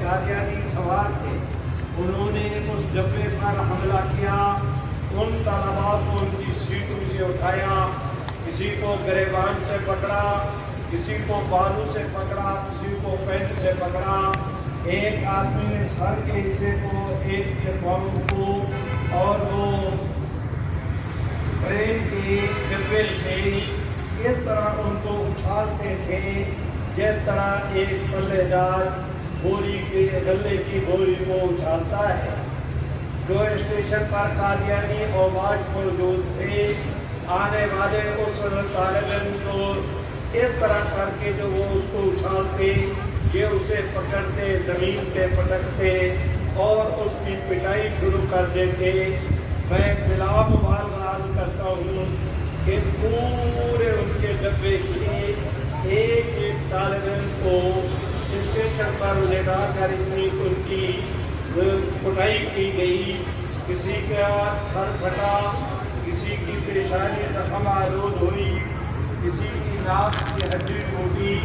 قادیانی سوار تھے، انہوں نے اس ڈبے پر حملہ کیا، ان طلباء کو ان کی سیٹوں سے اٹھایا، کسی کو گریبان سے پکڑا، کسی کو بالوں سے پکڑا، کسی کو پینٹ سے پکڑا، ایک آدمی نے سر کے حصے کو، ایک کے پاؤں کو، اور وہ ٹرین کے ڈبے سے اس طرح ان کو اچھالتے تھے جس طرح ایک پلے دار بوری کے غلے کی بوری کو اچھالتا ہے۔ جو اسٹیشن پر قادیانی اوباش موجود تھے، آنے والے اس طالب علم کو اس طرح کر کے جو وہ اس کو اچھالتے، یہ اسے پکڑتے، زمین پہ پٹکتے اور اس کی پٹائی شروع کر دیتے۔ میں بلا مبالغہ عرض کرتا ہوں کہ پورے ان کے ڈبے کے ایک ایک طالب علم کو اسٹیشن پر لٹا کر اتنی ان کی پٹائی کی گئی، کسی کا سر پھٹا، کسی کی پیشانی زخم آلود ہوئی، کسی کی ناک کی ہڈی ٹوٹی،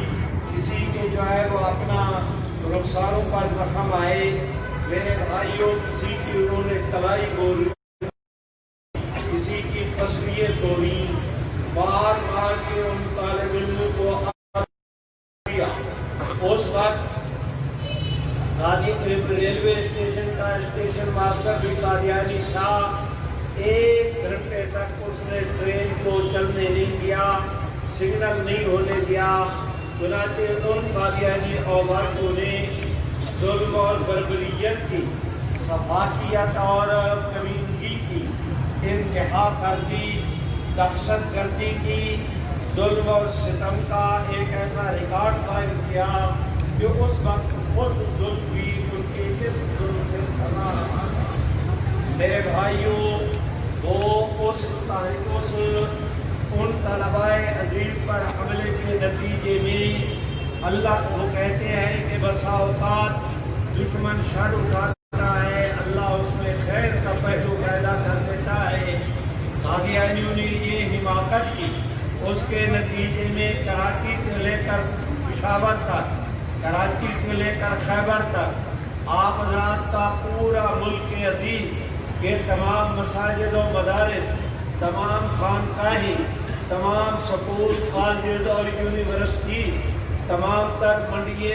کسی کے جو ہے وہ اپنا رخساروں پر زخم آئے۔ میرے بھائیوں، کسی کی انہوں نے کلائی بولی، کسی کی پسلیاں توڑی، مار مار کے ان طالب علموں کو دیا۔ اس وقت ریلوے اسٹیشن کا اسٹیشن ماسٹر بھی قادیانی تھا، 1 گھنٹے تک اس نے ٹرین کو چلنے نہیں دیا، سگنل نہیں ہونے دیا۔ چنانچہ ان قادیانی اوباشوں نے ظلم اور بربریت کی، سفاکیت اور کمینگی کی انتہا کر دی، دہشت گردی کی، ظلم اور ستم کا ایک ایسا ریکارڈ قائم کیا جو اس وقت خود ظلم بھی ان کے جسم ظلم سے بھرا رہا تھا۔ میرے بھائیوں، وہ ان طلباء عزیز پر حملے کے نتیجے میں اللہ کو کہتے ہیں کہ بسا اوقات دشمن شر اٹھاتا ہے، اللہ اس میں خیر کا پہلو پیدا کر دیتا ہے۔ قادیانیوں نے یہ حماقت کی، اس کے نتیجے میں کراچی سے لے کر پشاور تک، کراچی سے لے کر خیبر تک آپ حضرات کا پورا ملک عزیز کے تمام مساجد و مدارس، تمام خانقاہیں، تمام سکول، کالج اور یونیورسٹی، تمام تر منڈیے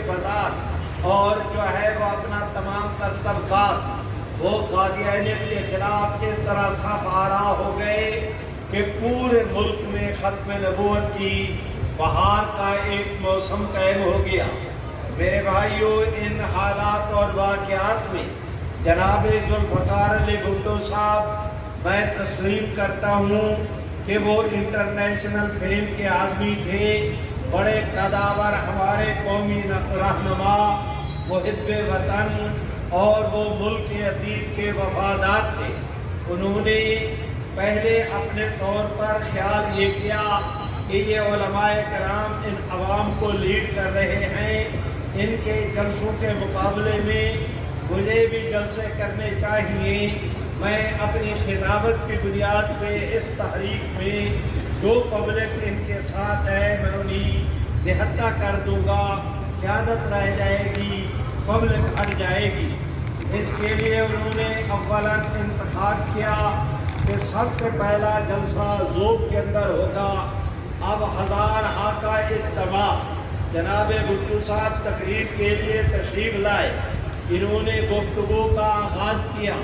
بازار اور جو ہے وہ اپنا تمام تر طبقات وہ قادیانیت کے خلاف اس طرح صف آرا ہو گئے کہ پورے ملک میں ختم نبوت کی بہار کا ایک موسم قائم ہو گیا۔ میرے بھائیوں، ان حالات اور واقعات میں جناب ذوالفقار علی بھٹو صاحب، میں تسلیم کرتا ہوں کہ وہ انٹرنیشنل فلم کے آدمی تھے، بڑے قداور ہمارے قومی رہنما، محب وطن اور وہ ملک عزیز کے وفادار تھے۔ انہوں نے پہلے اپنے طور پر خیال یہ کیا کہ یہ علماء کرام ان عوام کو لیڈ کر رہے ہیں، ان کے جلسوں کے مقابلے میں مجھے بھی جلسے کرنے چاہیے۔ میں اپنی خطابت کی بنیاد پہ اس تحریک میں جو پبلک ان کے ساتھ ہے میں انہیں نہتہ کر دوں گا، قیادت رہ جائے گی، پبلک ہٹ جائے گی۔ اس کے لیے انہوں نے اولاً انتخاب کیا کہ سب سے پہلا جلسہ ذوب کے اندر ہوگا۔ اب 1000 کا اجتماع، جناب بھٹو صاحب تقریر کے لیے تشریف لائے، انہوں نے گفتگو کا آغاز کیا۔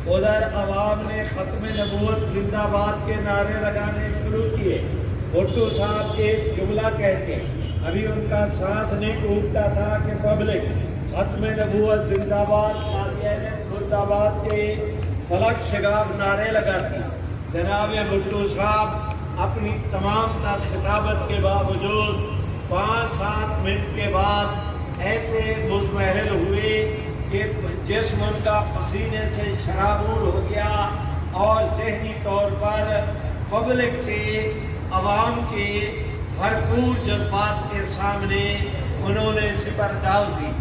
ادھر عوام نے ختم نبوت زندہ باد کے نعرے لگانے شروع کیے۔ بھٹو صاحب ایک جملہ کہتے ہیں، ابھی ان کا سانس نہیں ٹوٹتا تھا کہ پبلک ختم نبوت زندہ باد، قادیانیت مرد آباد کے فلک شگاف نعرے لگاتی۔ جناب بھٹو صاحب اپنی تمام تر خطابت کے باوجود 5-7 منٹ کے بعد ایسے مضمحل ہوئے کہ جسم ان کا پسینے سے شرابور ہو گیا اور ذہنی طور پر پبلک کے، عوام کے بھرپور جذبات کے سامنے انہوں نے سپر ڈال دی۔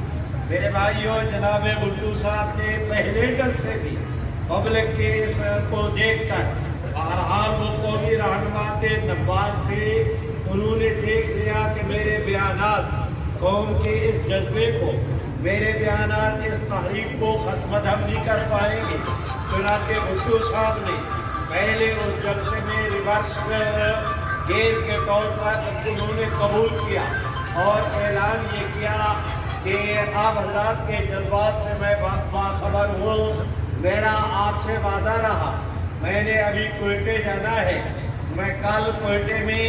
میرے بھائیوں، جناب بھٹو صاحب نے پہلے جلسے بھی پبلک کے اس کو دیکھ کر، بہرحال وہ قومی رہنما تھے، نبات تھے، انہوں نے دیکھ لیا کہ میرے بیانات قوم کے اس جذبے کو، میرے بیانات اس تحریک کو ختم ہم نہیں کر پائیں گے۔ چنانچہ بھٹو صاحب نے پہلے اس جلسے میں ریورس گیئر کے طور پر انہوں نے قبول کیا اور اعلان یہ کیا کہ آپ حضرات کے جذبات سے میں باخبر ہوں، میرا آپ سے وعدہ رہا، میں نے ابھی کوئٹے جانا ہے، میں کل کوئٹے میں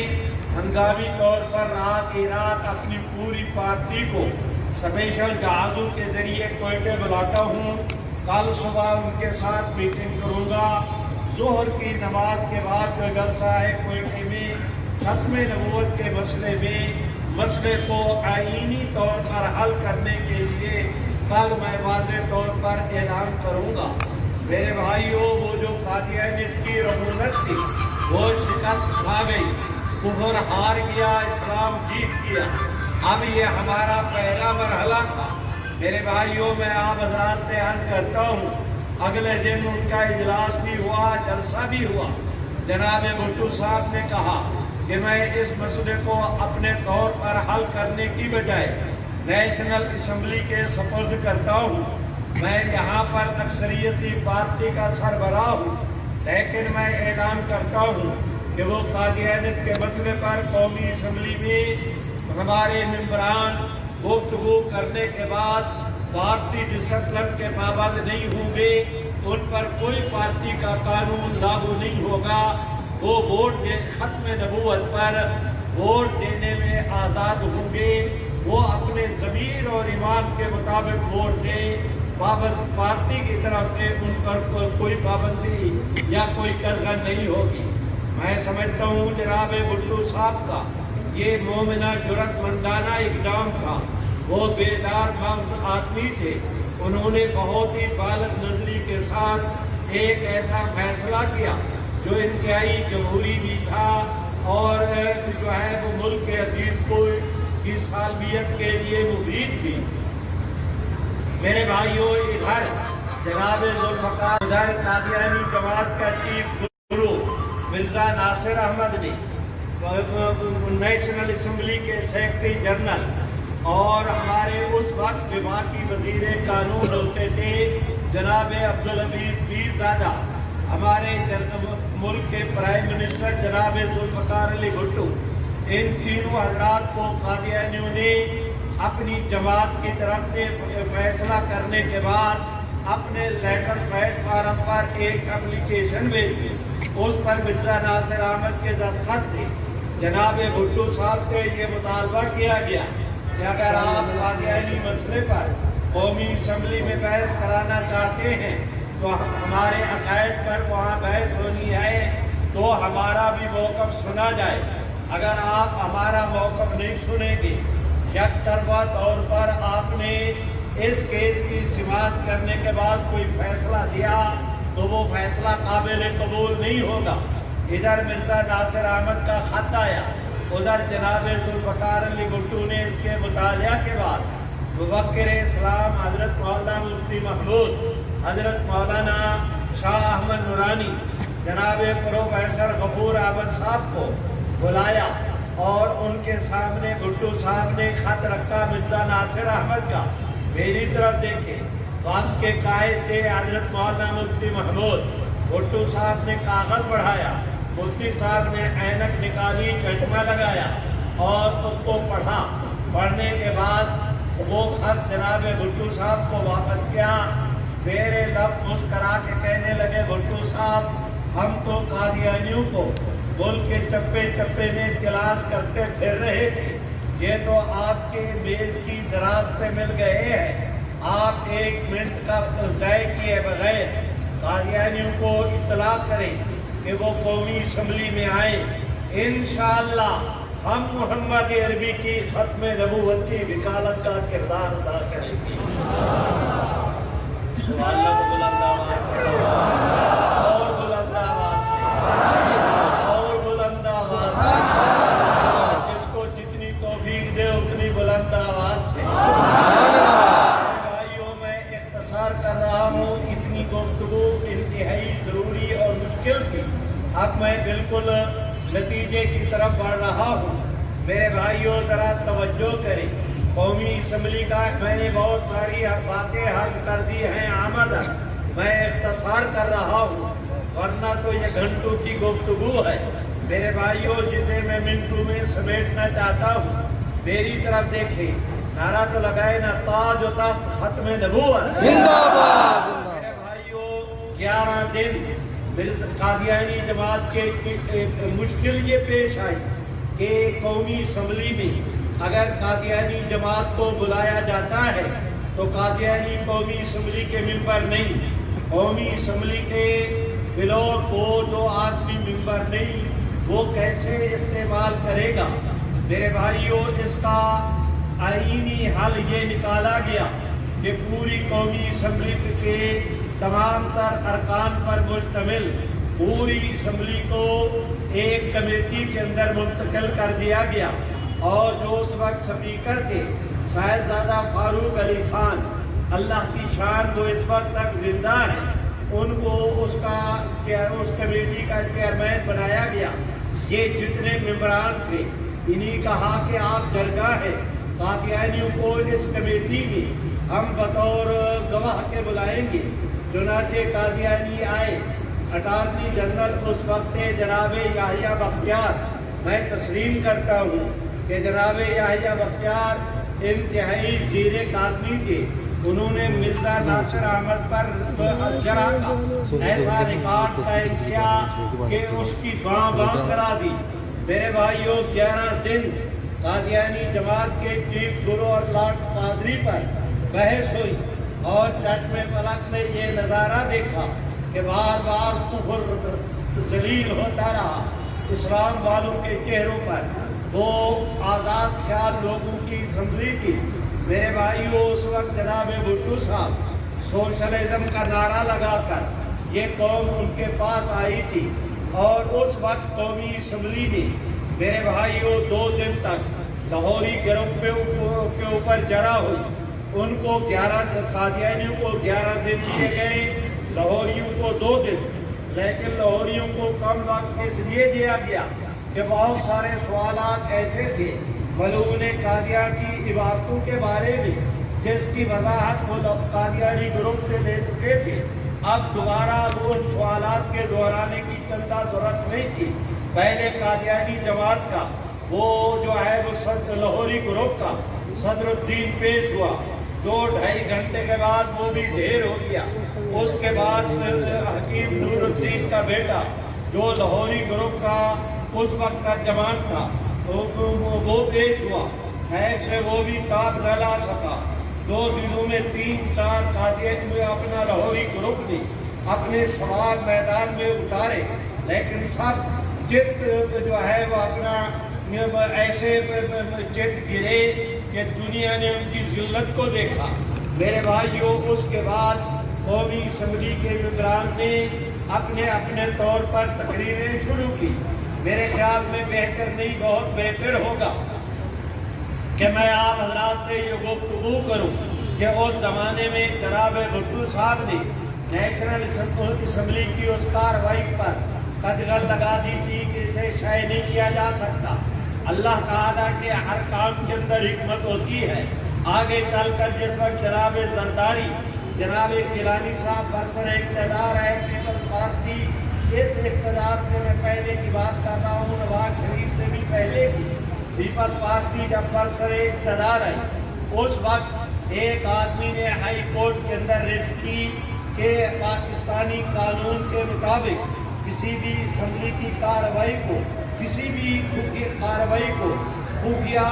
ہنگامی طور پر رات کی رات اپنی پوری پارٹی کو اسپیشل جہازوں کے ذریعے کوئٹے بلاتا ہوں، کل صبح ان کے ساتھ میٹنگ کروں گا، ظہر کی نماز کے بعد جو جلسہ ہے کوئٹے میں ختم نبوت کے مسئلے کو آئینی طور پر حل کرنے کے لیے کل میں واضح طور پر اعلان کروں گا۔ میرے بھائیوں، وہ جو قادیانیت کی رعونت تھی وہ شکست کھا گئی، کفر ہار گیا، اسلام جیت گیا۔ اب یہ ہمارا پہلا مرحلہ تھا۔ میرے بھائیوں، میں آپ حضرات سے عرض کرتا ہوں، اگلے دن ان کا اجلاس بھی ہوا، جلسہ بھی ہوا۔ جناب بھٹو صاحب نے کہا کہ میں اس مسئلے کو اپنے طور پر حل کرنے کی بجائے نیشنل اسمبلی کے سپرد کرتا ہوں۔ میں یہاں پر اکثریتی پارٹی کا سربراہ ہوں، لیکن میں اعلان کرتا ہوں کہ وہ قادیانیت کے مسئلے پر قومی اسمبلی میں ہمارے ممبران گفتگو کرنے کے بعد پارٹی ڈسپلن کے پابند نہیں ہوں گے، ان پر کوئی پارٹی کا قانون لاگو نہیں ہوگا، وہ ختم نبوت پر ووٹ دینے میں آزاد ہوں گے، وہ اپنے ضمیر اور ایمان کے مطابق ووٹ دیں، پارٹی کی طرف سے ان پر کوئی پابندی یا کوئی قدغن نہیں ہوگی۔ میں سمجھتا ہوں جناب بھٹو صاحب کا یہ مومنہ جرأت مندانہ اقدام تھا، وہ بیدار مغز آدمی تھے، انہوں نے بہت ہی بالغ نظری کے ساتھ ایک ایسا فیصلہ کیا جو انتہائی جمہوری بھی تھا اور جو ہے وہ ملک کے عزیز کو کی سالمیت کے لیے مفید بھی۔ میرے بھائیوں، ادھر جناب ذوالفقار، ادھر قادیانی جماعت کا چیف گرو مرزا ناصر احمد نے نیشنل اسمبلی کے سیکرٹری جنرل اور ہمارے اس وقت وفاقی وزیر قانون ہوتے تھے جناب عبدالحمید پیرزادہ، ہمارے ملک کے پرائم منسٹر جناب ذوالفقار علی بھٹو، ان تینوں حضرات کو قادیانیوں نے اپنی جماعت کی طرف سے فیصلہ کرنے کے بعد اپنے لیٹر پیڈ فارم پر ایک اپلیکیشن بھیجی، اس پر مرزا ناصر احمد کے دستخط تھے۔ جناب بھٹو صاحب سے یہ مطالبہ کیا گیا کہ اگر آپ قادیانی مسئلے پر قومی اسمبلی میں بحث کرانا چاہتے ہیں تو ہمارے عقائد پر وہاں بحث ہونی ہے تو ہمارا بھی موقف سنا جائے، اگر آپ ہمارا موقف نہیں سنیں گے، یک طرفہ طور پر آپ نے اس کیس کی سماعت کرنے کے بعد کوئی فیصلہ دیا تو وہ فیصلہ قابل قبول نہیں ہوگا۔ ادھر مرزا ناصر احمد کا خط آیا، ادھر جناب ذوالفقار علی بھٹو نے اس کے مطالعہ کے بعد مفکر اسلام حضرت مولانا مفتی محمود، حضرت مولانا شاہ احمد نورانی، جناب پروفیسر غفور احمد صاحب کو بلایا اور ان کے سامنے بھٹو صاحب نے خط رکھا مرزا ناصر احمد کا، میری طرف دیکھے، وقت کے قائد تھے حضرت مولانا مفتی محمود۔ بھٹو صاحب نے کاغذ بڑھایا، مفتی صاحب نے اینک نکالی، چشمہ لگایا اور اس کو پڑھا، پڑھنے کے بعد وہ خط جناب بھٹو صاحب کو واپس کیا، زیر لب مسکرا کے کہنے لگے بھٹو صاحب ہم تو قادیانیوں کو ملک کے چپے چپے میں تلاش کرتے پھر رہے تھے، یہ تو آپ کے میز کی دراز سے مل گئے ہیں، آپ ایک منٹ کا ضائع کیے بغیر قادیانیوں کو اطلاع کریں کہ وہ قومی اسمبلی میں آئیں، انشاءاللہ ہم محمد عربی کی ختم نبوت کی وکالت کا کردار ادا کریں گے۔ سبحان اللہ، بلند آواز سے اور بلند آواز سے اور بلند آواز سے، جس کو جتنی توفیق دے اتنی بلند آواز سے۔ بھائیوں، میں اختصار کر رہا ہوں، اتنی گفتگو انتہائی ضروری اور مشکل تھی، اب میں بالکل نتیجے کی طرف بڑھ رہا ہوں۔ میرے بھائیوں ذرا توجہ کریں، قومی اسمبلی کا میں نے بہت ساری باتیں حل کر دی ہیں آمدن، میں اختصار کر رہا ہوں ورنہ تو یہ گھنٹوں کی گفتگو ہے میرے بھائیوں، جسے میں منٹوں میں سمیٹنا چاہتا ہوں۔ میری طرف دیکھیں، نعرہ تو لگائے نا، تاج و تخت ختم نبوت زندہ باد۔ میرے بھائیوں 11 دن قادیانی جماعت کے مشکل یہ پیش آئی کہ قومی اسمبلی میں اگر قادیانی جماعت کو بلایا جاتا ہے تو قادیانی قومی اسمبلی کے ممبر نہیں، قومی اسمبلی کے فلور کو جو آدمی ممبر نہیں وہ کیسے استعمال کرے گا؟ میرے بھائیوں اس کا آئینی حل یہ نکالا گیا کہ پوری قومی اسمبلی کے تمام تر ارکان پر مشتمل پوری اسمبلی کو ایک کمیٹی کے اندر منتقل کر دیا گیا، اور جو اس وقت سپیکر تھے صاحبزادہ فاروق علی خان، اللہ کی شان وہ اس وقت تک زندہ ہیں، ان کو اس کمیٹی کا چیئرمین بنایا گیا۔ یہ جتنے ممبران تھے انہی کہا کہ آپ جرگہ ہیں، قادیانیوں کو اس کمیٹی میں ہم بطور گواہ کے بلائیں گے۔ چنانچہ قادیانی آئے، اٹارنی جنرل اس وقت جناب یحییٰ بختیار، میں تسلیم کرتا ہوں کہ جناب یحییٰ بختیار انتہائی زیر قانونی تھے، انہوں نے مرزا ناصر احمد پر جرح کا ایسا ریکارڈ قائم کیا کہ اس کی باں کرا دی۔ میرے بھائیوں 11 دن قادیانی جماعت کے چیف گرو اور لارڈ قادری پر بحث ہوئی، اور چشم فلک نے یہ نظارہ دیکھا کہ بار بار کفر ذلیل ہوتا رہا اسلام والوں کے چہروں پر۔ وہ آزاد خیال لوگوں کی اسمبلی تھی میرے بھائیوں، اس وقت جناب بھٹو صاحب سوشلزم کا نعرہ لگا کر یہ قوم ان کے پاس آئی تھی، اور اس وقت قومی اسمبلی میں میرے بھائیوں 2 دن تک لاہوری گروپ کے اوپر جرا ہوئی، ان کو 11 قادیانیوں کو 11 دن دیے گئے، لاہوریوں کو 2 دن، لیکن لاہوریوں کو کم وقت اس لیے دیا گیا کہ بہت سارے سوالات ایسے تھے ملعون قادیان کی عبارتوں کے بارے میں جس کی وضاحت وہ قادیانی گروپ سے لے چکے تھے، اب دوبارہ ان سوالات کے دہرانے کی چندہ ضرورت نہیں تھی۔ پہلے قادیانی جماعت کا وہ جو ہے وہ لاہوری گروپ کا صدر الدین پیش ہوا، 2-2.5 گھنٹے کے بعد وہ بھی ڈھیر ہو گیا۔ اس کے بعد حکیم نور الدین کا بیٹا جو لاہوری گروپ کا اس وقت کا جوان تھا وہ پیش ہوا، ایسے وہ بھی کام نہ لا سکا۔ 2 دنوں میں 3-4 قادیان میں اپنا لاہوری گروپ نے اپنے سوال میدان میں اتارے، لیکن سب جت جو ہے وہ اپنا ایسے جت گرے کہ دنیا نے ان کی ذلت کو دیکھا۔ میرے بھائیوں اس کے بعد قومی اسمبلی کے ممبران نے اپنے طور پر تقریریں شروع کی۔ میرے خیال میں بہتر نہیں، بہت بہتر ہوگا کہ میں آپ حضرات سے یہ گفتگو کروں کہ اس زمانے میں جناب بھٹو صاحب نے نیشنل اسمبلی کی اس کارروائی پر قدغن لگا دی تھی کہ اسے شائع نہیں کیا جا سکتا۔ اللہ تعالیٰ کے ہر کام کے اندر حکمت ہوتی ہے۔ آگے چل کر جس وقت جناب زرداری، جناب گیلانی صاحب برسر اقتدار ہے، پیپلز پارٹی اس اقتدار سے میں پہلے کی بات کر رہا ہوں، نواز شریف سے بھی پہلے کی پیپلز پارٹی جب برسر اقتدار ہے، اس وقت ایک آدمی نے ہائی کورٹ کے اندر ریٹ کی کہ پاکستانی قانون کے مطابق کسی بھی اسمبلی کی کارروائی کو، کسی بھی کارروائی کو خفیہ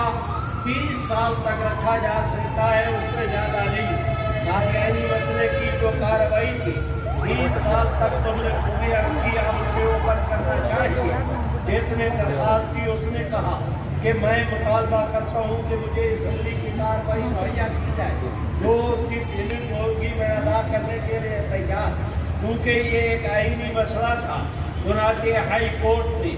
30 سال تک رکھا جا سکتا ہے، اس سے زیادہ نہیں۔ قادیانی مسئلے کی جو کارروائی تھی 30 سال تک تم نے خفیہ رکھی، اب اس کے اوپر کرنا چاہیے۔ جس نے درخواست کی اس نے کہا کہ میں مطالبہ کرتا ہوں کہ مجھے اسمبلی کی کارروائی مہیا کی جائے، جو اس کی پیمنٹ ہوگی میں ادا کرنے کے لیے تیار، کیونکہ یہ ایک آئینی مسئلہ تھا۔ چنانچہ ہائی کورٹ نے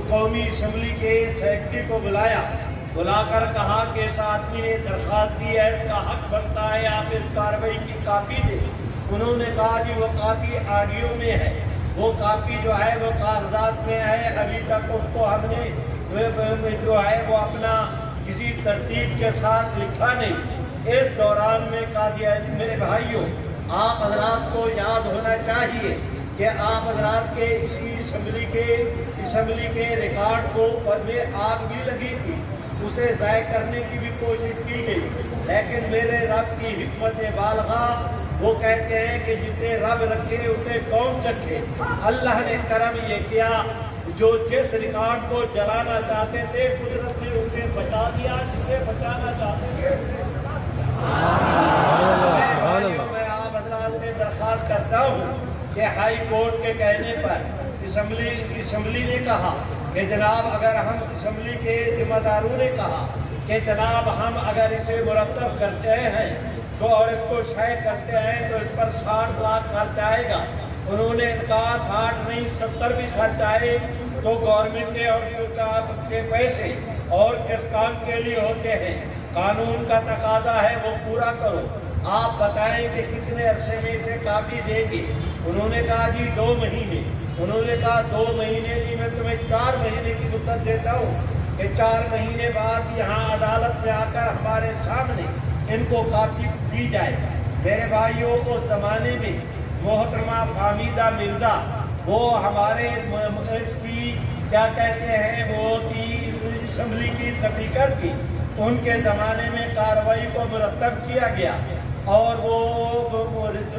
قومی اسمبلی کے سیکرٹری کو بلا کر کہا کہ اس آدمی نے درخواست دی ہے، اس کا حق بنتا ہے، آپ اس کارروائی کی کاپی دیں۔ انہوں نے کہا کہ وہ کاپی آڈیو میں ہے، وہ کاپی جو ہے وہ کاغذات میں ہے، ابھی تک اس کو ہم نے جو ہے وہ اپنا کسی ترتیب کے ساتھ لکھا نہیں۔ اس دوران میں قادیانی میرے بھائیوں آپ حضرات کو یاد ہونا چاہیے کہ آپ حضرات کے اسی اسمبلی کے ریکارڈ کو پر میں آگ بھی لگی تھی، اسے ضائع کرنے کی بھی کوشش کی گئی، لیکن میرے رب کی حکمت بالغہ وہ کہتے ہیں کہ جسے رب رکھے اسے کون چکھے۔ اللہ نے کرم یہ کیا، جو جس ریکارڈ کو جلانا چاہتے تھے قدرت نے اسے بچا دیا جسے بچانا چاہتے تھے۔ میں آپ حضرات سے درخواست کرتا ہوں کہ ہائی کورٹ کے کہنے پر اسمبلی نے کہا کہ جناب اگر ہم اسمبلی کے ذمہ داروں نے کہا کہ جناب ہم اگر اسے مرتب کرتے ہیں تو اور اس کو شائع کرتے ہیں تو اس پر 60 لاکھ خرچ آئے گا۔ انہوں نے کہا 60 نہیں 70 بھی خرچ آئے تو گورنمنٹ نے اور کے پیسے اور کس کام کے لیے ہوتے ہیں، قانون کا تقاضا ہے وہ پورا کرو، آپ بتائیں کہ کتنے عرصے میں اسے کاپی دیں گے۔ انہوں نے کہا جی 2 مہینے۔ انہوں نے کہا 2 مہینے نہیں، میں تمہیں 4 مہینے کی مدت دیتا ہوں کہ 4 مہینے بعد یہاں عدالت میں آ کر ہمارے سامنے ان کو کاپی دی جائے۔ میرے بھائیوں اس زمانے میں محترمہ فامیدہ مرزا وہ ہمارے اس کی کیا کہتے ہیں وہ کی اسمبلی کی اسپیکر تھی، ان کے زمانے میں کارروائی کو مرتب کیا گیا اور وہ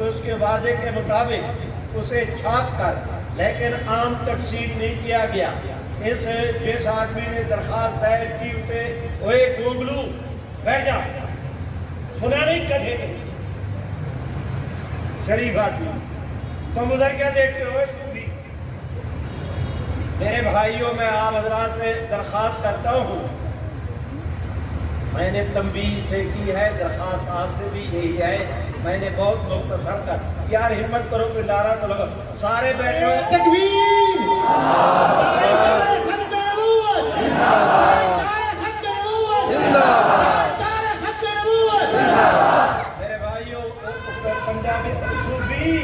اس کے وعدے کے مطابق اسے چھاپ کر لیکن عام تقسیم نہیں کیا گیا۔ جس آدمی نے درخواست دائر کی اسے اوے گوگلو بیٹھ جا، سنا نہیں کہے شریف آدمی، تم ادھر کیا دیکھتے ہو سوری۔ میرے بھائیوں میں آپ حضرات سے درخواست کرتا ہوں، میں نے تنبیہ سے کی ہے، درخواست آپ سے بھی یہی ہے، میں نے بہت مختصر کر یار ہمت کرو کہ نعرہ تو لگا سارے بیٹھے ہو تکبیر، میرے بھائیوں پنجابی صوفی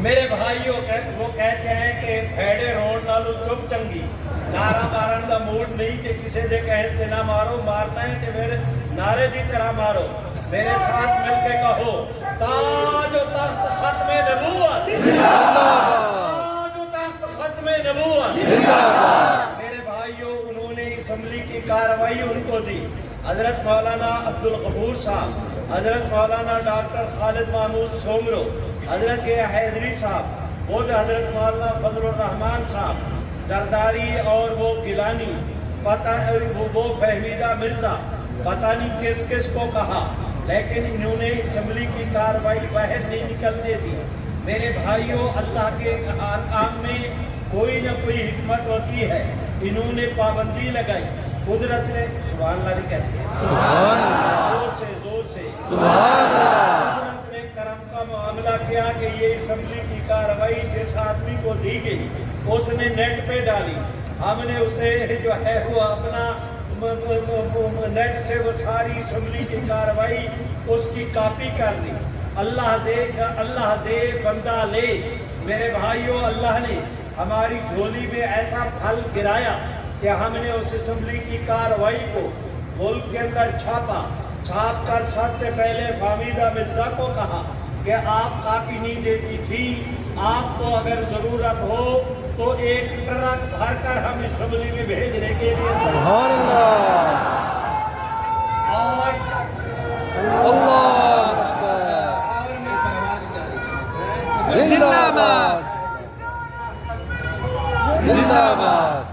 میرے بھائیوں وہ کہتے ہیں کہ بھیڑے روڈ نالو چپ چنگی، نعرہ مارن کا موڈ نہیں کہ کسی دے کہنے تے نہ مارو، مارنا ہے کہ پھر نعرے کی طرح مارو۔ میرے ساتھ مل کے کہو تاج و تخت ختم نبوت، تاج و تخت ختم نبوت۔ میرے بھائیوں انہوں نے اسمبلی کی کارروائی ان کو دی، حضرت مولانا عبدالغفور صاحب، حضرت مولانا ڈاکٹر خالد محمود سومرو، حضرت حیدری صاحب، وہ حضرت مولانا فضل الرحمان صاحب زرداری اور وہ گیلانی، وہ فہمیدہ مرزا، پتہ نہیں کس کس کو کہا، لیکن انہوں نے اسمبلی کی کارروائی باہر نہیں نکلنے دی۔ میرے بھائیوں اللہ کے کام میں کوئی نہ کوئی حکمت ہوتی ہے، انہوں نے پابندی لگائی، قدرت نے سبحان اللہ نہیں کہتے زور سے قدرت نے کرم کا معاملہ کیا کہ یہ اسمبلی کی کارروائی جس آدمی کو دی گئی اس نے نیٹ پہ ڈالی، ہم نے اسے جو ہے وہ اپنا نیٹ سے وہ ساری اسمبلی کی کارروائی اس کی کاپی کر لی۔ اللہ دے بندہ لے۔ میرے بھائیوں اللہ نے ہماری جھولی میں ایسا پھل گرایا کہ ہم نے اس اسمبلی کی کارروائی کو ملک کے اندر چھاپ کر سب سے پہلے فامیدہ مرزا کو کہا کہ آپ کاپی نہیں دیتی تھی، آپ کو اگر ضرورت ہو تو ایک ٹرک بھر کر ہم اسمبلی میں بھیجنے کے لیے سبحان اللہ، اور زندہ باد، زندہ باد۔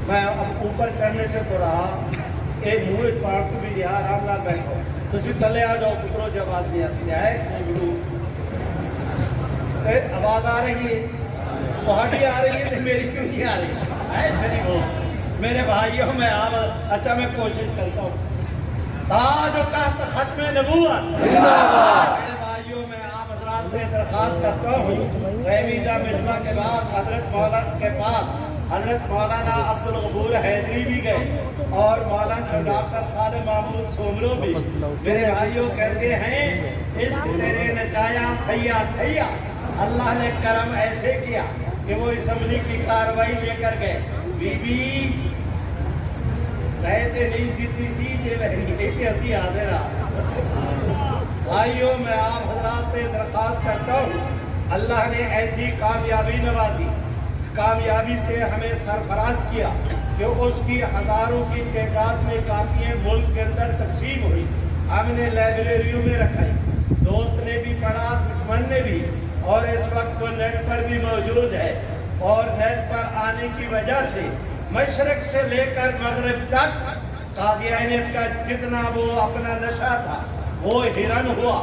میں اب اوپر کرنے سے تو رہا ایک منہ پاک بھی دیا آرام نال بیٹھو، تسی تلے آ جاؤ پترو، جب آدمی آتی ہے آواز آ رہی ہے، پہاڑی آ رہی ہے، میری کیوں نہیں آ رہی ہے؟ میرے بھائیوں میں اچھا میں کوشش کرتا ہوں، تاج و تخت ختم نبوت۔ میرے بھائیوں میں آپ حضرات سے درخواست کرتا ہوں، فہمیدہ مرزا کے بعد حضرت مولانا کے بعد حضرت مولانا عبد الغفور حیدری بھی گئے اور مولانا ڈاکٹر خالد محمود سومرو بھی. میرے بھائیوں کہتے ہیں اس تیرے نچایا تھیا تھیا. اللہ نے کرم ایسے کیا کہ وہ اسمبلی کی کاروائی لے کر گئے. بی بی رہتے نہیں دیتی تھی یہ لہنگی کہ اسی حاضر بھائیوں میں آپ حضرات سے درخواست کرتا ہوں اللہ نے ایسی کامیابی نوازی کامیابی سے ہمیں سرفراز کیا کہ اس کی ہزاروں کی تعداد میں کاپیاں ملک کے اندر تقسیم ہوئی. ہم نے لائبریریوں میں رکھائی. دوست نے بھی پڑھا دشمن نے بھی. اور اس وقت وہ نیٹ پر بھی موجود ہے. اور نیٹ پر آنے کی وجہ سے مشرق سے لے کر مغرب تک قادیانیت کا جتنا وہ اپنا نشہ تھا وہ ہرن ہوا.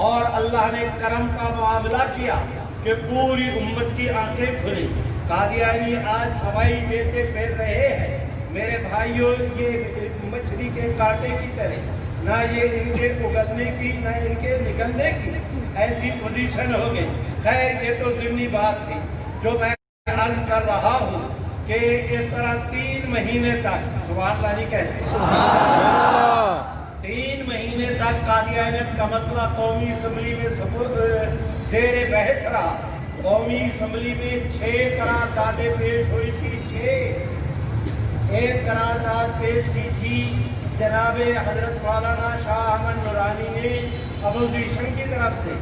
اور اللہ نے کرم کا معاملہ کیا کہ پوری امت کی آنکھیں کھلی. قادیانی آج سوائی دیتے پھر رہے ہیں. میرے بھائیوں یہ مچھلی کے کانٹے کی طرح نہ یہ ان کے اگلنے کی نہ ان کے نکلنے کی ایسی پوزیشن ہو گئی. خیر یہ تو ضمنی بات تھی جو میں عرض کر رہا ہوں کہ اس طرح 3 مہینے تک سبحان اللہ نہیں کہتے 3 مہینے تک قادیانیت کا مسئلہ قومی اسمبلی میں زیر بحث رہا. قومی اسمبلی میں 6 قراردادیں پیش ہوئی تھی. 6 ایک قرارداد پیش کی تھی جناب حضرت مولانا شاہ احمد نورانی نے اپوزیشن کی طرف سے.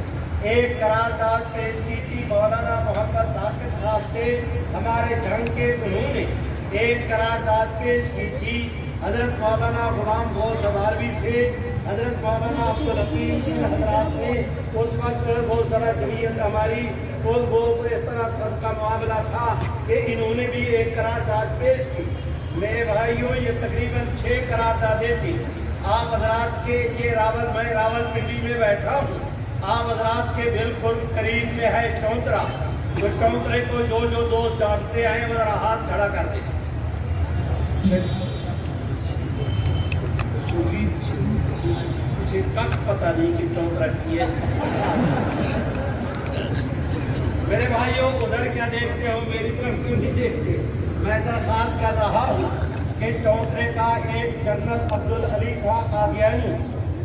ایک قرارداد پیش کی تھی مولانا محمد ذاکر صاحب سے ہمارے جنگ کے. انہوں نے ایک قرارداد پیش کی تھی حضرت مولانا غلام غوث اباروی سے. حضرت مولانا عبدالحکیم جن حضرات نے اس وقت بہت بڑا جمعیت ہماری وہ اس طرح کا معاملہ تھا کہ انہوں نے بھی ایک قرارداد پیش کی. میرے بھائیوں یہ تقریباً 6 قراردادیں تھیں. آپ حضرات کے یہ میں راول پنڈی میں بیٹھا ہوں. آپ حضرات کے بالکل قریب میں ہے چونترا. تو چونترے کو جو دوست جانتے ہیں وہ ذرا ہاتھ کھڑا کر دیں. اسے تک پتہ نہیں کہ چونترا کی ہے. میرے بھائیوں ادھر کیا دیکھتے ہو میری طرف کیوں نہیں دیکھتے. میں درخواست کر رہا ہوں کہ چونترے کا ایک جنرل عبدالعلی تھا قادیانی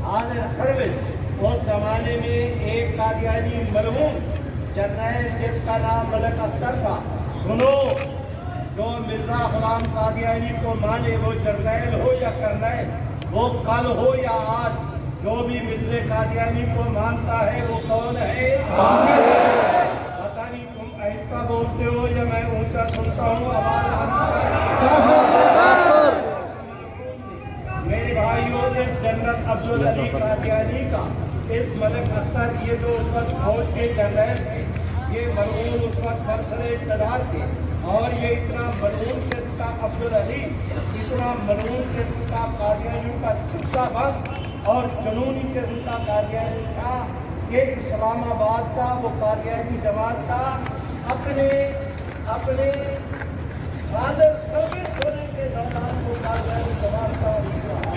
حاضر سروس. اس زمانے میں ایک قادیانی مرحوم جنرل جس کا نام ملک اختر تھا. سنو جو مرزا غلام قادیانی کو مانے وہ جنرل ہو یا کرنیل وہ کل ہو یا آج جو بھی مرزا قادیانی کو مانتا ہے وہ کون ہے؟ پتہ نہیں تم آہستہ بولتے ہو یا میں اونچا سنتا ہوں میرے بھائیوں اس جنرل عبدالعلی قادیانی کا اس ملک اختر یہ جو اس وقت فوج کے جنرل تھے یہ مرحوم اس وقت برسر اقتدار تھے. اور یہ اتنا مرحوم قسم کا عبدالعلی اتنا مرحوم قسم کا قادیانیوں کا سکہ بند اور جنونی قسم کا قادیانی تھا کہ اسلام آباد کا وہ قادیانی جماعت کا اپنے حاضر سروس ہونے کے دوران وہ قادیانی جماعت کا رہا.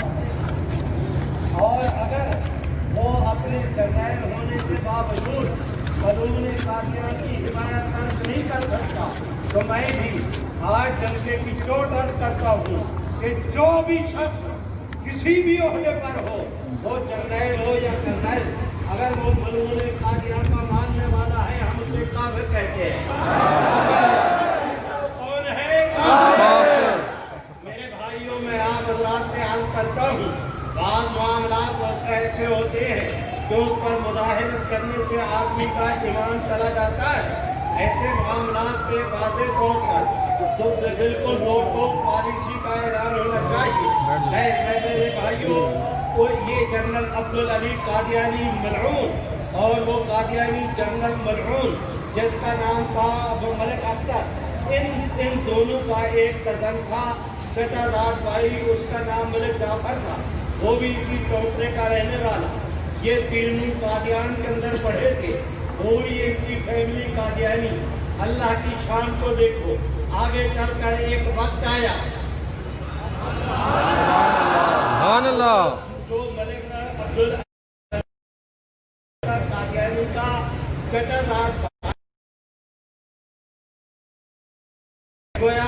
اور اگر وہ اپنے جرنیل ہونے کے باوجود قانون قادیان کی حمایت نہیں کر سکتا تو میں بھی آج جلسے کی چوٹ عرض کرتا ہوں کہ جو بھی شخص کسی بھی عہدے پر ہو وہ جرنیل ہو یا کرنیل اگر وہ قانون قادیان کا ماننے والا ہے ہم اسے کافر کہتے ہیں. کون ہے؟ میرے بھائیوں میں آپ حضرات سے عرض کرتا ہوں بعض معاملات وقت ایسے ہوتے ہیں کہ اس پر مظاہرت کرنے سے آدمی کا ایمان چلا جاتا ہے. ایسے معاملات پہ واضح طور پر تو بالکل نوٹو پالیسی کا اعلان ہونا چاہیے. میرے بھائیوں یہ جنرل عبدالعلی قادیانی ملعون اور وہ قادیانی جنرل ملعون جس کا نام تھا ابو ملک اختر ان دونوں کا ایک کزن تھا چچا داد بھائی اس کا نام ملک جعفر تھا وہ بھی اسی چونترے کا رہنے والا. یہ تینوں قادیان کے اندر پڑھے تھے. پوری ایک کی فیملی قادیانی. اللہ کی شان کو دیکھو. آگے چل کر ایک وقت آیا سبحان اللہ جو ملک عبدالعلی قادیانی کا چچا داد گویا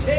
6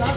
10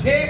6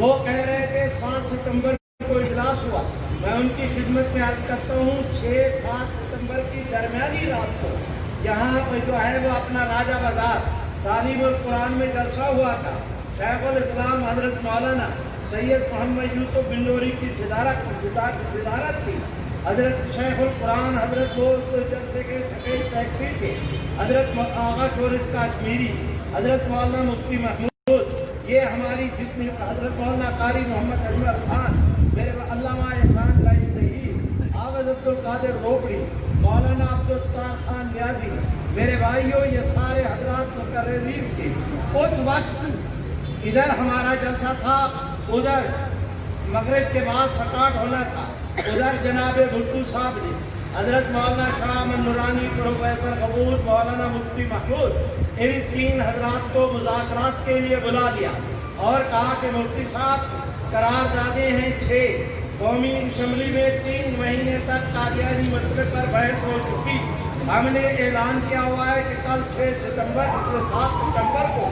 وہ کہہ رہے تھے 7 ستمبر کو اجلاس ہوا. میں ان کی خدمت میں عرض کرتا ہوں 6-7 ستمبر کی درمیانی رات کو یہاں پہ جو ہے وہ اپنا راجہ بازار تعلیم القرآن میں جلسہ ہوا تھا. شیخ الاسلام حضرت مولانا سید محمد یوسف بنڈوری کی صدارت تھی. حضرت شیخ القرآن حضرت وہ جلسے کے سفید سیکٹری تھے. حضرت آغا شورش کاشمیری, حضرت مولانا مفتی محمود, یہ ہماری جتنی حضرت مولانا قاری محمد اجمل خان, میرے علامہ احسان لائی, حافظ عبد القادر روکڑی, مولانا عبدالستار خان نیازی, میرے بھائیوں یہ سارے حضرات مقررین تھے. اس وقت ادھر ہمارا جلسہ تھا, ادھر مغرب کے بعد سٹارٹ ہونا تھا. ادھر جناب بھٹو صاحب نے حضرت مولانا شاہ احمد نورانی, پروفیسر قبول, مولانا مفتی محمود, ان 3 حضرات کو مذاکرات کے لیے بلا لیا اور کہا کہ مفتی صاحب قراردادیں ہیں 6. قومی اسمبلی میں 3 مہینے تک قادیانی مسئلے پر بحث ہو چکی. ہم نے اعلان کیا ہوا ہے کہ کل 7 ستمبر کو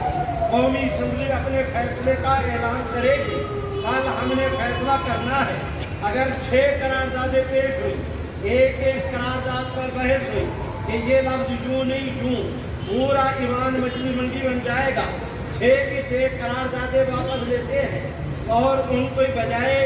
قومی اسمبلی اپنے فیصلے کا اعلان کرے گی. کل ہم نے فیصلہ کرنا ہے. اگر 6 قراردادیں پیش ہوئی, ایک قرارداد پر بحث ہوئی کہ یہ لفظ یوں نہیں یوں, پورا ایوان مچھلی منڈی بن جائے گا. 6 کی 6 قراردادیں واپس لیتے ہیں اور ان کو بجائے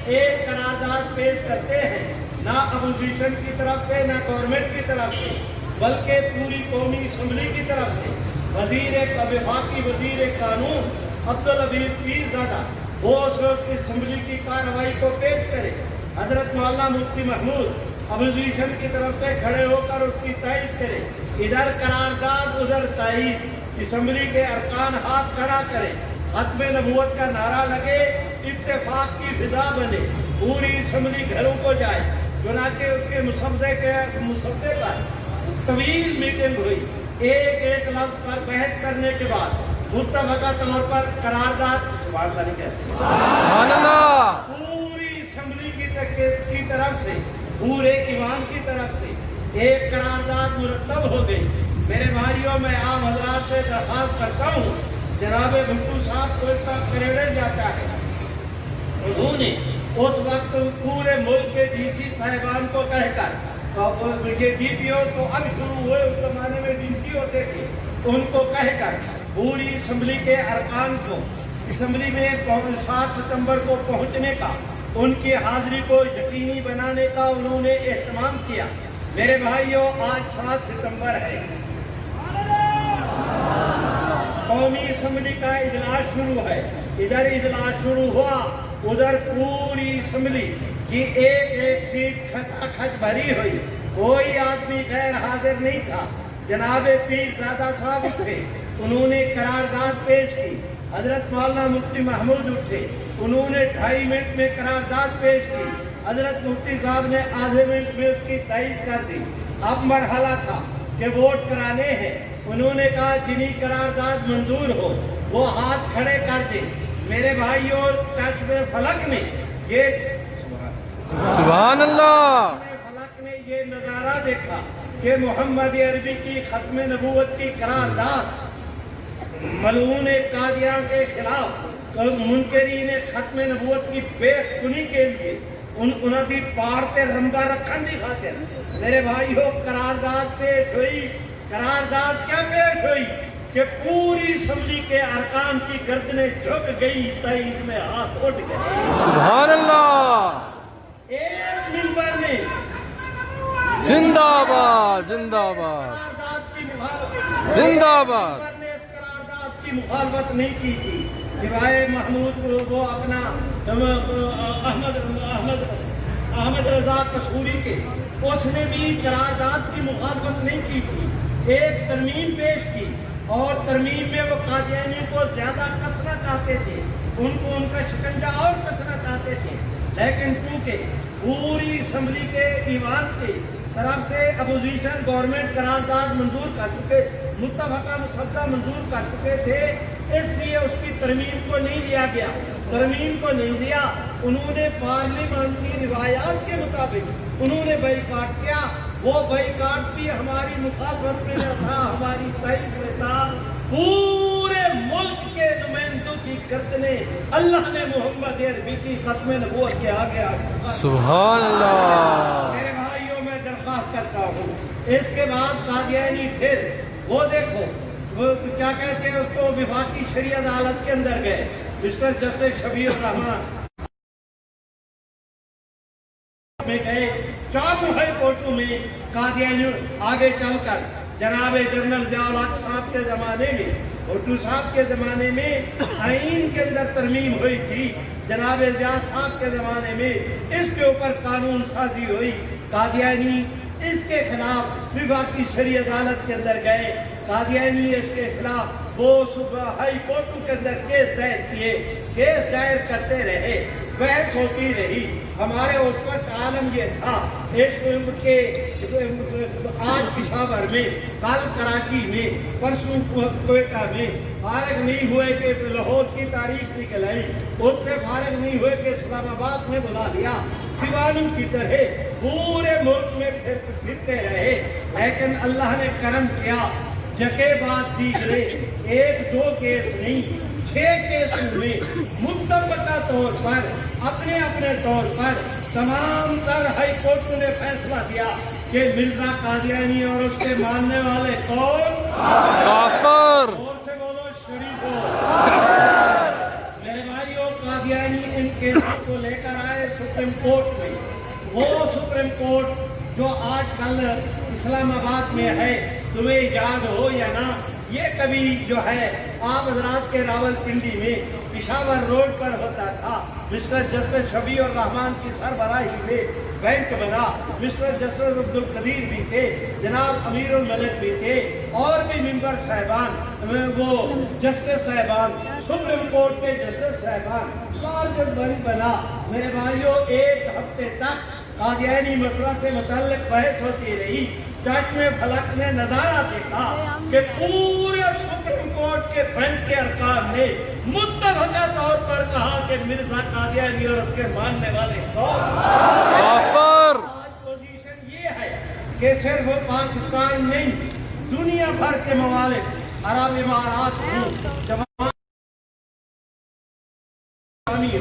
ایک قرارداد پیش کرتے ہیں, نہ اپوزیشن کی طرف سے نہ گورنمنٹ کی طرف سے بلکہ پوری قومی اسمبلی کی طرف سے. وفاقی وزیر قانون عبدالحبیب پیرزادہ وہ اس اسمبلی کی کارروائی کو پیش کرے. حضرت مولانا مفتی محمود اپوزیشن کی طرف سے کھڑے ہو کر اس کی تائید کرے. ادھر قرارداد ادھر تائید. اسمبلی کے ارکان ہاتھ کھڑا کرے, ختم نبوت کا نعرہ لگے, اتفاق کی فضا بنے, پوری اسمبلی گھروں کو جائے. چنانچہ اس کے مسودے پر طویل میٹنگ ہوئی. ایک لفظ پر بحث کرنے کے بعد متفقہ طور پر قرارداد سبحان اللہ نہیں کہتے, سبحان اللہ, پوری اسمبلی کی طرف سے, پورے ایوان کی طرف سے ایک قرارداد مرتب ہو گئی. میرے بھائیوں, میں عام حضرات سے درخواست کرتا ہوں, جناب بھٹو صاحب کو اس کا کریڈٹ جاتا ہے. انہوں نے اس وقت پورے ملک کے ڈی سی صاحبان کو کہہ کر, یہ ڈی پی او تو اب شروع ہوئے, اس زمانے میں ڈی سی ہوتے تھے, ان کو کہہ کر پوری اسمبلی کے ارکان کو اسمبلی میں 7 ستمبر کو پہنچنے کا, ان کی حاضری کو یقینی بنانے کا انہوں نے اہتمام کیا. میرے بھائیوں, آج 7 ستمبر ہے, قومی اسمبلی کا اجلاس شروع ہے. ادھر اجلاس شروع ہوا, ادھر پوری اسمبلی کی ایک سیٹ کھچ بھری ہوئی, کوئی آدمی غیر حاضر نہیں تھا. جناب پیرزادہ صاحب اٹھے, انہوں نے قرارداد پیش کی. حضرت مولانا مفتی محمود اٹھے, انہوں نے 2.5 منٹ میں قرارداد پیش کی. حضرت مفتی صاحب نے آدھے منٹ میں اس کی تائید کر دی. اب مرحلہ تھا کہ ووٹ کرانے ہیں. انہوں نے کہا جنہیں قرارداد منظور ہو وہ ہاتھ کھڑے کر دیں. میرے بھائیوں, کشف فلک نے یہ سبحان اللہ, فلک نے یہ نظارہ دیکھا کہ محمد عربی کی ختم نبوت کی قرارداد ملعون قادیان کے خلاف منکرین ختم نبوت کی بے خونی کے لیے انہوں دی پارتے رمبا رکھن دی خاطر, میرے بھائیوں, قرارداد پیش ہوئی. قرارداد کیا پیش ہوئی کہ پوری اسمبلی کے ارکان کی گردنیں جھک گئی, تائید میں ہاتھ اٹھ گئے. سبحان اللہ, ایک ممبر نے زندہ باد, زندہ باد, زندہ باد, نے اس قرارداد کی مخالفت نہیں کی تھی سوائے محمود وہ اپنا احمد رضا قصوری کے. اس نے بھی قرارداد کی مخالفت نہیں کی تھی. ایک ترمیم پیش کی اور ترمیم میں وہ قادیانیوں کو زیادہ کسنا چاہتے تھے, ان کو ان کا شکنجہ اور کسنا چاہتے تھے. لیکن چونکہ پوری اسمبلی کے ایوان کی طرف سے اپوزیشن گورنمنٹ قرارداد منظور کر چکے, متفقہ مسودہ منظور کر چکے تھے, اس لیے اس کی ترمیم کو نہیں لیا گیا. ترمیم کو نہیں لیا, انہوں نے پارلیمان کی روایات کے مطابق انہوں نے بائیکاٹ کیا. وہ بائیکاٹ بھی ہماری مخالفت میں نہ تھا, ہماری تائید میں تھا. پورے ملک کے نمائندوں حقیقت نے اللہ نے محمد عربی کی ختم نبوت کے آگے سبحان اللہ. میرے بھائیوں میں درخواست کرتا ہوں. اس کے بعد قادیانی پھر وہ دیکھو وہ کیا کہتے ہیں اس کو وفاقی شریعت عدالت کے اندر گئے. مسٹر جسٹس شبیر الرحمان میں گئے. چاروں ہائی کورٹوں میں قادیانی آگے چل کر جناب جنرل ضیاء الحق صاحب کے زمانے میں بھٹو صاحب کے زمانے میں آئین کے اندر ترمیم ہوئی تھی. جناب ضیاء صاحب کے زمانے میں اس کے اوپر قانون سازی ہوئی. قادیانی اس کے خلاف وفاقی شریعت عدالت کے اندر گئے. قادیانی اس کے خلاف وہ صبح ہائی کورٹوں کے اندر کیس دائر کیے. کیس دائر کرتے رہے, بحث ہوتی رہی. ہمارے اس وقت عالم یہ تھا کے آج پشاور میں, کل کراچی میں, پرسوں کوئٹہ میں فارغ نہیں ہوئے کہ لاہور کی تاریخ نکل آئی. اس سے فارغ نہیں ہوئے کہ اسلام آباد میں بلا لیا. دیوانوں کی طرح پورے ملک میں پھرتے رہے. لیکن اللہ نے کرم کیا, جگہ بعد دیگرے ایک دو کیس نہیں 6 کیسوں میں متفقہ طور پر اپنے اپنے طور پر تمام تر ہائی کورٹوں نے فیصلہ دیا کہ مرزا قادیانی اور اس کے ماننے والے کون؟ کافر. اور سے بولو شریفو. میرے بھائیو, قادیانی ان کیسوں کو لے کر آئے سپریم کورٹ میں. وہ سپریم کورٹ جو آج کل اسلام آباد میں ہے, تمہیں یاد ہو یا نہ, یہ کبھی جو ہے آپ حضرات کے راول پنڈی میں پشاور روڈ پر ہوتا تھا. مسٹر جسٹس شبیر الرحمان کی سربراہی میں بینک بنا. مسٹر جسٹس عبدالقدیر بھی تھے, جناب امیر الملک بھی تھے, اور بھی ممبر صاحبان, وہ جسٹس صاحبان, سپریم کورٹ کے جسٹس صاحبان, لارج بینک بنا. میرے بھائیوں, 1 ہفتے تک قادیانی مسئلہ سے متعلق بحث ہوتی رہی. جج میں فلک نے نظارہ دیکھا کہ پورے سپریم کورٹ کے بینچ کے ارکان نے متفقہ طور پر کہا کہ مرزا قادیانی اور اس کے ماننے والے کافر. آج پوزیشن یہ ہے کہ صرف پاکستان نہیں, دنیا بھر کے ممالک, عرب امارات ہوں,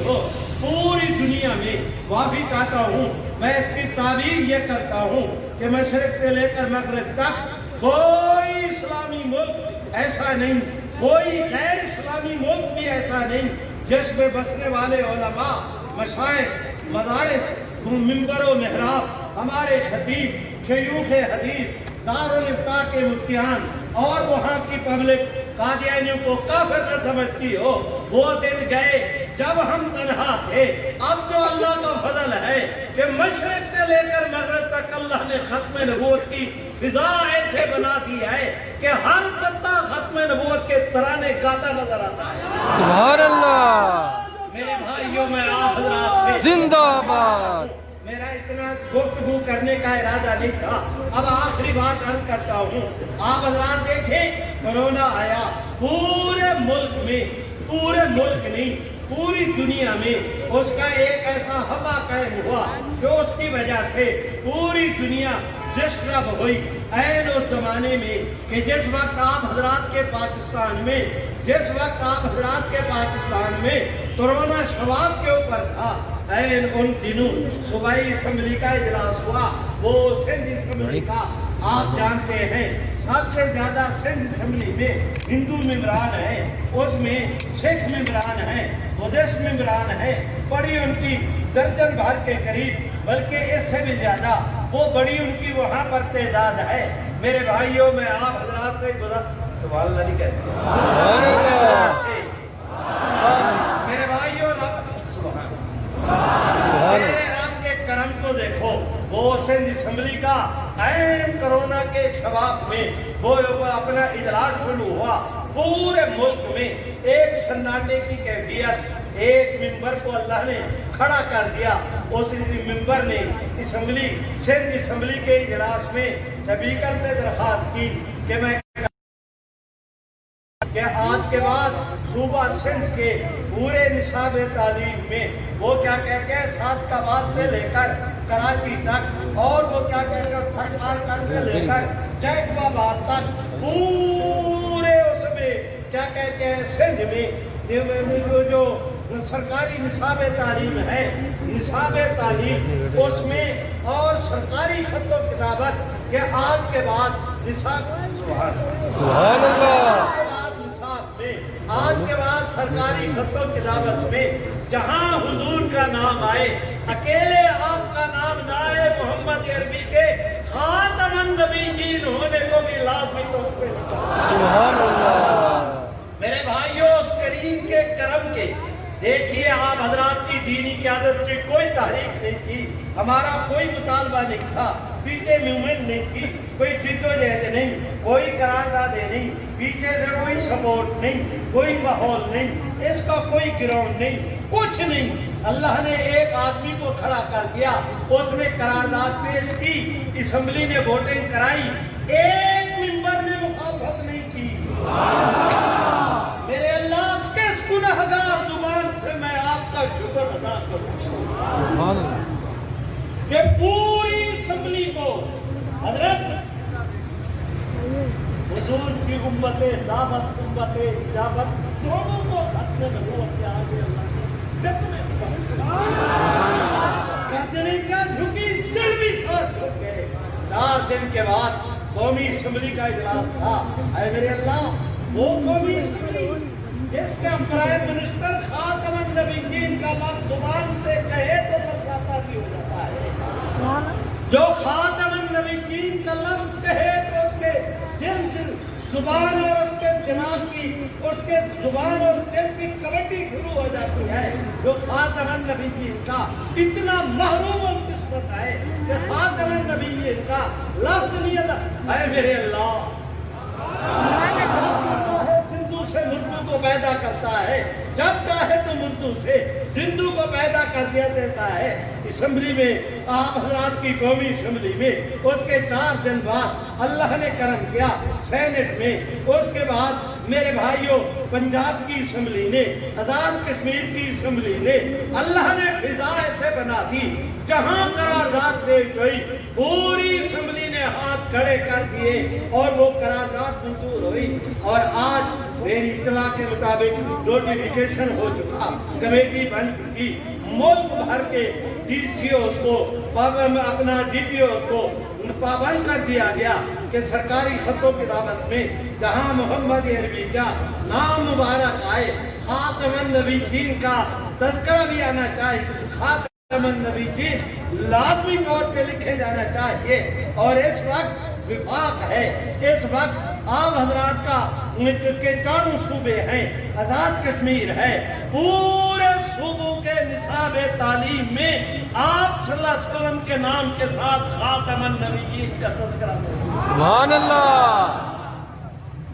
ہو, پوری دنیا میں معافی چاہتا ہوں. میں اس کی تعبیر یہ کرتا ہوں کہ مشرق سے لے کر مغرب تک کوئی اسلامی ملک ایسا نہیں, کوئی غیر اسلامی ملک بھی ایسا نہیں جس میں بسنے والے علماء, مشائخ, مدارس, منبر و محراب, ہمارے خطیب, شیوخ حدیث, دارالفتاء کے مفتیان اور وہاں کی پبلک قادیانیوں کو کافر نہ سمجھتی ہو. وہ دن گئے جب ہم تنہا تھے. اب جو اللہ کا فضل ہے کہ مشرق سے لے کر مغرب تک اللہ نے ختم نبوت کی فضا ایسے بنا دی ہے کہ ہر پتا ختم نبوت کے ترانے گاتا نظر آتا ہے. سبحان اللہ. میرے بھائیوں, میں آپ حضرات سے زندہ آباد. میرا اتنا گفتگو کرنے کا ارادہ نہیں تھا. اب آخری بات عرض کرتا ہوں. آپ حضرات دیکھیں, کرونا آیا پورے ملک میں, پورے ملک نہیں پوری دنیا میں اس کا ایک ایسا ہوا قائم ہوا کہ اس کی وجہ سے پوری دنیا ڈسٹرب ہوئی. عین اس زمانے میں کہ جس وقت آپ حضرات کے پاکستان میں کرونا شباب کے اوپر تھا, عین ان دنوں صوبائی اسمبلی کا اجلاس ہوا. وہ سندھ اسمبلی کا آپ جانتے ہیں سب سے زیادہ سندھ اسمبلی میں ہندو ممبران ہیں, اس میں سکھ ممبران ہیں, بدھسٹ ممبران ہیں. بڑی ان کی درجن بھر کے قریب, بلکہ اس سے بھی زیادہ وہ بڑی ان کی وہاں پر تعداد ہے. میرے بھائیوں, میں آپ حضرات سے سوال نہیں کہتے, میرے بھائیوں, میرے رب کے کرم کو دیکھو. وہ سندھ اسمبلی کا عین کرونا کے شباب میں وہ اپنا اجلاس شروع ہوا. پورے ملک میں ایک سناٹے کی کیفیت. ایک ممبر کو اللہ نے کھڑا کر دیا. اس ممبر نے اسمبلی, سندھ اسمبلی کے اجلاس میں اسپیکر سے درخواست کی کہ میں کہ آج کے بعد صوبہ سندھ کے پورے نصاب تعلیم میں وہ کیا کہتے ہیں 7 آباد سے لے کر کراچی تک, اور وہ کیا کہتے ہیں تھرکال سے لے کر جیکب آباد تک, پورے اس میں کیا کہتے ہیں سندھ میں جو سرکاری نصاب تعلیم ہے، نصاب تعلیم اس میں اور سرکاری خط و کتابت کے آج کے بعد نصاب سبحان اللہ آج کے بعد سرکاری خط و کتابت میں جہاں حضور کا نام آئے، اکیلے آپ کا نام نہ آئے، محمد عربی کے خاتم النبیین ہونے کو بھی لازمی طور پہ سبحان اللہ۔ میرے بھائیوں، اس کریم کے کرم کے دیکھیے، آپ حضرات کی دینی قیادت کی کوئی تحریک نہیں کی، ہمارا کوئی مطالبہ نہیں تھا، پیچھے موومنٹ نہیں کی، کوئی جدوجہد نہیں، کوئی قراردادیں نہیں، پیچھے سے کوئی سپورٹ نہیں، کوئی ماحول نہیں، اس کا کوئی گراؤنڈ نہیں، کچھ نہیں۔ اللہ نے ایک آدمی کو کھڑا کر دیا، اس نے قرارداد پیش کی، اسمبلی نے ووٹنگ کرائی، ایک ممبر نے مخالفت نہیں کی۔ میرے اللہ، کس گنہگار زبان سے میں آپ کا شکر ادا کروں سبحان اللہ کہ پوری اسمبلی کو حضرت حضور کی امت دعوت، امت اجابت دونوں کو اپنے نبوت کے آگے گردنیں کیا جھکی، دل بھی ساتھ جھک گئے۔ 4 دن کے بعد قومی اسمبلی کا اجلاس تھا۔ اے میرے اللہ، وہ قومی اسمبلی جس کا پرائم منسٹر خاتم النبیین کا لفظ زبان سے کہے تو پرزادہ بھی ہو جاتا ہے، جو خاتم النبیین کا لفظ کہے تو اس کے دل زبان اور اس کے دماغ کی، اس کے زبان اور دل کی کبڈی شروع ہو جاتی ہے، جو خاتم النبیین کا اتنا محروم القسمت ہے کہ خاتم النبیین کا لفظ نہیں ادا۔ اے میرے اللہ، زندو سے مردو کو پیدا کرتا ہے، جب چاہے تو مردو سے زندو کو پیدا کر دیا دیتا ہے۔ اسمبلی میں، آپ حضرات کی قومی اسمبلی میں اس کے 4 دن بعد اللہ نے کرم کیا، سینٹ میں، اس کے بعد میرے بھائیوں پنجاب کی اسمبلی نے، آزاد کشمیر کی اسمبلی نے، اللہ نے فضا ایسے بنا دی، جہاں قرارداد پیش ہوئی پوری اسمبلی نے ہاتھ کھڑے کر دیے اور وہ قرارداد منظور ہوئی۔ اور آج میری اطلاع کے مطابق نوٹیفیکیشن ہو چکا، کمیٹی بن چکی، ملک بھر کے ڈی سی اوز کو، اپنا ڈی پی اوز کو پابند کر دیا گیا کہ سرکاری خط و کتابت میں جہاں محمد عربی کا نام مبارک آئے، خاتم النبیین کا تذکرہ بھی آنا چاہیے، خاتم النبیین لازمی طور پہ لکھے جانا چاہیے۔ اور اس وقت وفاق ہے، اس وقت آپ حضرات کا کے 4 صوبے ہیں، آزاد کشمیر ہے، پورے صوبوں کے نصاب تعلیم میں آپ صلی اللہ علیہ وسلم کے نام کے ساتھ خاتم النبیین کا تذکرہ ہے۔ سبحان اللہ۔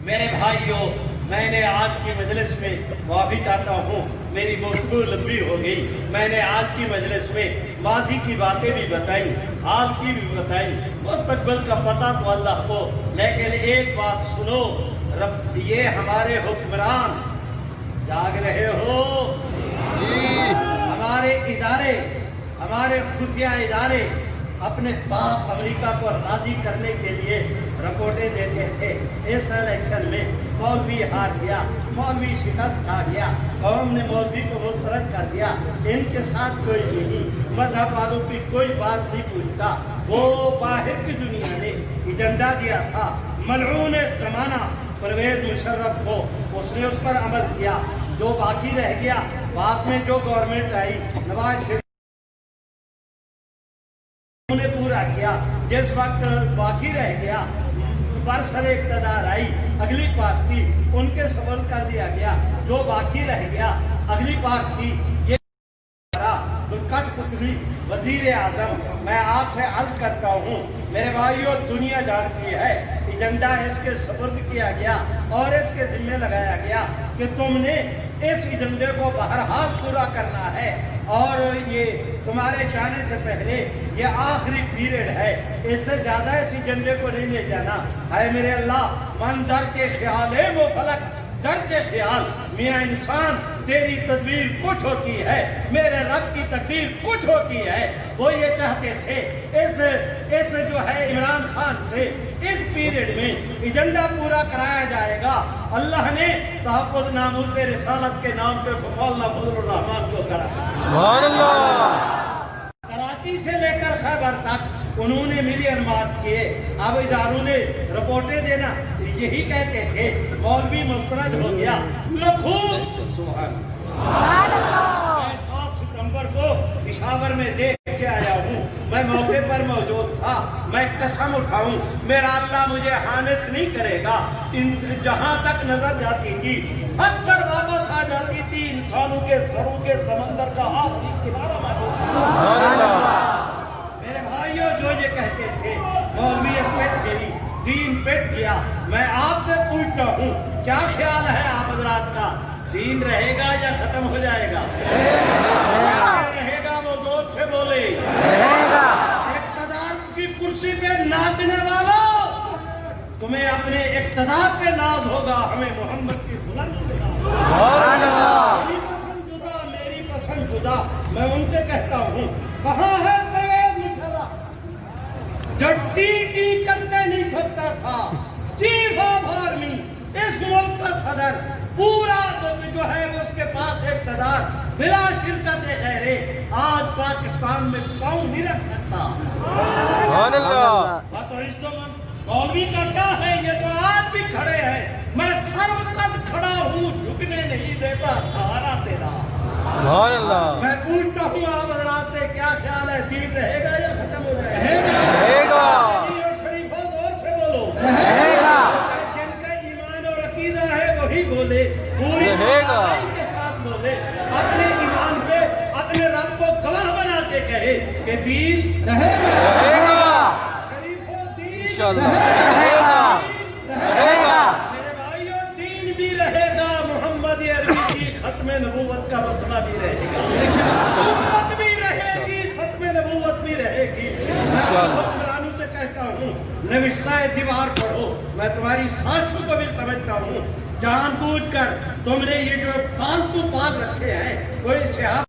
میرے بھائیوں، میں نے آج کی مجلس میں معافی چاہتا ہوں، میری گفتگو لمبی ہو گئی، میں نے آج کی مجلس میں ماضی کی باتیں بھی بتائی، حال کی بھی بتائی، مستقبل کا پتہ تو اللہ کو، لیکن ایک بات سنو، رب یہ ہمارے حکمران جاگ رہے ہو، ہمارے ادارے، ہمارے خفیہ ادارے اپنے باپ امریکہ کو راضی کرنے کے لیے رپورٹیں دیتے تھے۔ اس الیکشن میں مولوی ہار گیا، مولوی شکست کھا گیا، قوم نے مولوی کو مسترد کر دیا، ان کے ساتھ کوئی نہیں، مذہب والوں کی کوئی بات نہیں پوچھتا۔ وہ باہر کی دنیا نے ایجنڈا دیا تھا، ملعون زمانہ پرویز مشرف کو، اس نے اس پر عمل کیا، جو باقی رہ گیا بعد میں جو گورنمنٹ آئی نواز شریف نے پورا کیا، جس وقت باقی رہ گیا برسر اقتدار آئی اگلی پارٹی، ان کے سبل کر دیا گیا، جو باقی رہ گیا اگلی پارٹی، یہ کٹ پتلی وزیر اعظم۔ میں آپ سے عرض کرتا ہوں میرے بھائیوں، دنیا جانتی ہے ایجنڈا اس کے سپرد کیا گیا اور اس کے ذمہ لگایا گیا کہ تم نے اس ایجنڈے کو بہرحال پورا کرنا ہے، اور یہ تمہارے جانے سے پہلے یہ آخری پیریڈ ہے، اس سے زیادہ اس ایجنڈے کو نہیں لے جانا۔ اے میرے اللہ، من در کے خیال ہے وہ فلک در کے خیال، میاں انسان تیری تدبیر کچھ ہوتی ہے، میرے رب کی تقدیر کچھ ہوتی ہے۔ وہ یہ چاہتے تھے اس جو ہے عمران خان سے اس پیریڈ میں ایجنڈا پورا کرایا جائے گا۔ اللہ نے تحفظ ناموس رسالت کے نام پہ مولانا فضل الرحمان کو کرا۔ سبحان اللہ۔ کراچی سے لے کر خیبر تک انہوں نے ملین مارک کیے۔ اب اداروں نے رپورٹیں دینا یہی کہتے تھے مولوی مسترد ہو گیا۔ سبحان اللہ۔ میں 7 ستمبر کو پشاور میں دیکھ کے آیا ہوں، میں موقع پر موجود تھا۔ میں قسم اٹھاؤں میرا اللہ مجھے حانس نہیں کرے گا، جہاں تک نظر جاتی تھی تھک کر واپس آ جاتی تھی انسانوں کے سروں کے سمندر کا آخری کنارہ موجود تھا۔ میرے بھائیوں جو یہ کہتے تھے مولویت پٹ گئی، دین پٹ گیا، میں آپ سے پوچھتا ہوں کیا خیال ہے آپ حضرات کا؟ دین رہے گا یا ختم ہو جائے گا؟ رہے گا، وہ زور سے بولے رہے گا۔ اقتدار کی کرسی پہ ناچنے والوں، تمہیں اپنے اقتدار پہ ناز ہوگا، ہمیں محمد کی بلند میری پسند جدا، میری پسند جدا۔ میں ان سے کہتا ہوں کہاں ہے پرویز مشرف جو ٹی کرتے نہیں تھکتا تھا، چیف آف آرمی، اس ملک کا صدر، پورا جو ہے وہ اس کے پاس اقتدار بلا شرکت غیرے آج پاکستان میں پاؤں نہیں رکھ سکتا۔ سبحان اللہ۔ مولوی کا کیا ہے؟ یہ تو آج بھی کھڑے ہیں، میں سر قد کھڑا ہوں، جھکنے نہیں دیتا سہارا تیرا۔ سبحان اللہ۔ میں پوچھتا ہوں آپ حضرات سے کیا خیال ہے، دین رہے گا یا ختم ہو جائے گا؟ رہے گا۔ شریفوں زور سے بولو رہے گا۔ جن کا ایمان اور عقیدہ ہے وہی بولے، پوری رہے گا کے ساتھ بولے، اپنے ایمان پہ اپنے رب کو گواہ بنا کے کہے کہ دین رہے گا۔ رہے گا شریفوں دین انشاءاللہ رہے گا۔ رہے گا میرے بھائیوں، دین بھی رہے گا، محمد عربی کی ختم نبوت کا مسئلہ بھی رہے گا، امت بھی رہے گی، ختم نبوت بھی رہے گی۔ میں حکمرانوں سے کہتا ہوں نوشتہ دیوار پڑھو، میں تمہاری سازشوں کو بھی سمجھتا ہوں، جان بوجھ کر تم نے یہ جو پالتو پال رکھے ہیں کوئی سیاح